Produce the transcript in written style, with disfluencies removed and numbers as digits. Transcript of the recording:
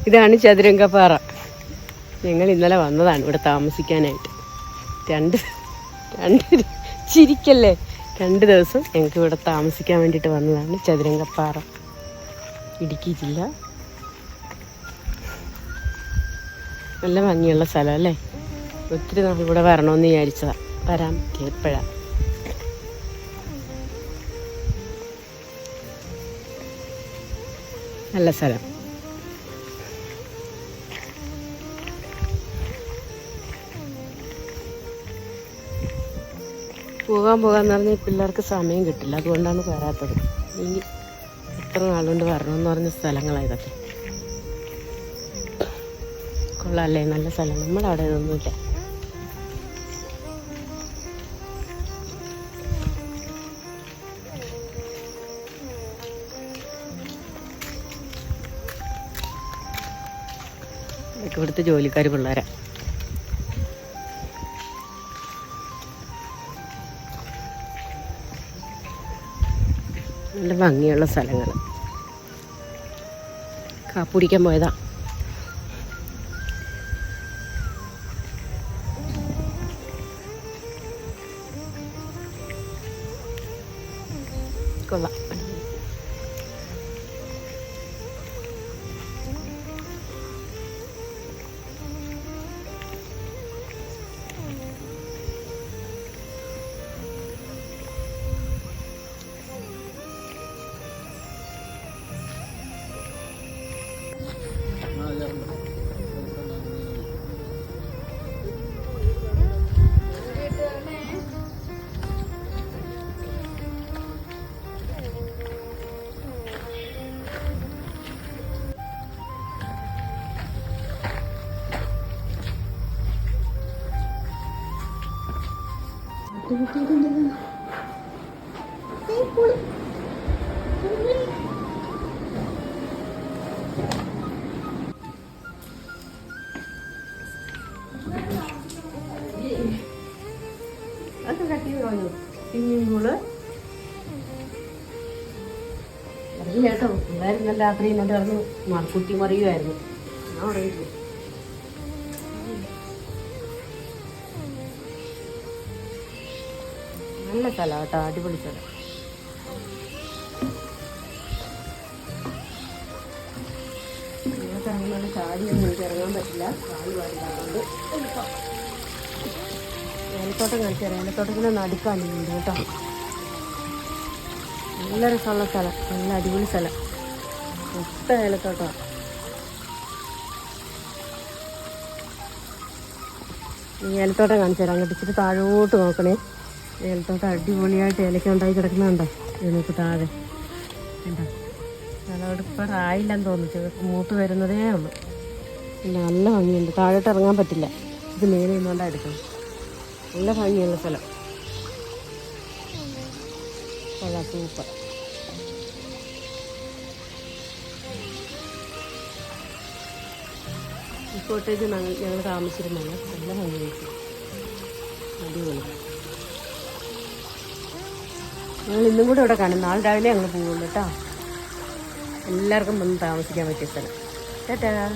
ഇതാണ് ചതുരംഗപ്പാറ. ഞങ്ങൾ ഇന്നലെ വന്നതാണ് ഇവിടെ താമസിക്കാനായിട്ട്. രണ്ട് ചിരിക്കല്ലേ, 2 ദിവസം ഞങ്ങൾക്ക് ഇവിടെ താമസിക്കാൻ വേണ്ടിയിട്ട് വന്നതാണ്. ചതുരംഗപ്പാറ, ഇടുക്കി ജില്ല. നല്ല ഭംഗിയുള്ള സ്ഥലം അല്ലേ. ഒത്തിരി നാൾ ഇവിടെ വരണമെന്ന് വിചാരിച്ചതാണ്, വരാൻ പറ്റില്ല എപ്പോഴാണ്. നല്ല സ്ഥലം. പോകാന്ന് പറഞ്ഞാൽ പിള്ളേർക്ക് സമയം കിട്ടില്ല, അതുകൊണ്ടാണ് വരാത്തത്. ഇനി എത്ര നാളുകൊണ്ട് വരണമെന്ന് പറഞ്ഞ സ്ഥലങ്ങളാണ് ഇതൊക്കെ. കൊള്ളാല്ലേ, നല്ല സ്ഥലം. നമ്മുടെ അവിടെ ഇതൊന്നുമില്ല. ഇതൊക്കെ ഇവിടുത്തെ ജോലിക്കാർ പിള്ളേരാ. നല്ല ഭംഗിയുള്ള സ്ഥലങ്ങൾ. കാപ്പുടിക്കാൻ പോയതാ. കൊള്ളാം. കേട്ടോ, ഉണ്ടായിരുന്നു രാത്രി എന്നിട്ട് കിടന്ന് കുട്ടി മറിയുമായിരുന്നു. ഞാൻ ഉറങ്ങിയില്ല. നല്ല സ്ഥലം കേട്ടോ, അടിപൊളി സ്ഥലം. നിങ്ങൾക്ക് ഇറങ്ങുന്ന ചാടിയൊന്നും എനിക്ക് ഇറങ്ങാൻ പറ്റില്ല, കാല് പാടില്ലാത്തതുകൊണ്ട്. ഏലത്തോട്ടം കാണിച്ചു തരാം. ഏലത്തോട്ടത്തിൻ്റെ നടുക്കാനുണ്ട് കേട്ടോ. നല്ല രസമുള്ള സ്ഥലം, നല്ല അടിപൊളി സ്ഥലം. മൊത്തം ഏലത്തോട്ടമാണ്. ഈ ഏലത്തോട്ടം കാണിച്ചു തരാം. അങ്ങോട്ട് ഇച്ചിരി താഴോട്ട് നോക്കണേ. ഏലത്തോട്ടം അടിപൊളിയായിട്ട് ഏലക്ക ഉണ്ടായി കിടക്കുന്നുണ്ടോ ഇതിനൊക്കെ താഴെ ഉണ്ടോ. അതോട് ഇപ്പോൾ ആയില്ലെന്ന് തോന്നുന്നു, മൂത്ത് വരുന്നതേ ഉള്ളൂ. നല്ല ഭംഗിയുണ്ട്. താഴോട്ട് ഇറങ്ങാൻ പറ്റില്ല, ഇത് മേലെ നിന്നുകൊണ്ടാണ് എടുക്കുന്നത്. നല്ല ഭംഗിയുള്ള സ്ഥലം. കൊള്ളാം, സൂപ്പർ. ഈ കോട്ടേജ് ഞങ്ങൾ താമസിച്ചിരുന്നാണ്. നല്ല ഭംഗിയായിട്ട് അടിപൊളി. ഞങ്ങൾ ഇന്നും കൂടെ ഇവിടെ കാണും. നാളെ രാവിലെ ഞങ്ങൾ പോകുള്ളൂ കേട്ടോ. എല്ലാവർക്കും വന്ന് താമസിക്കാൻ പറ്റിയ സ്ഥലം. ടാറ്റാ.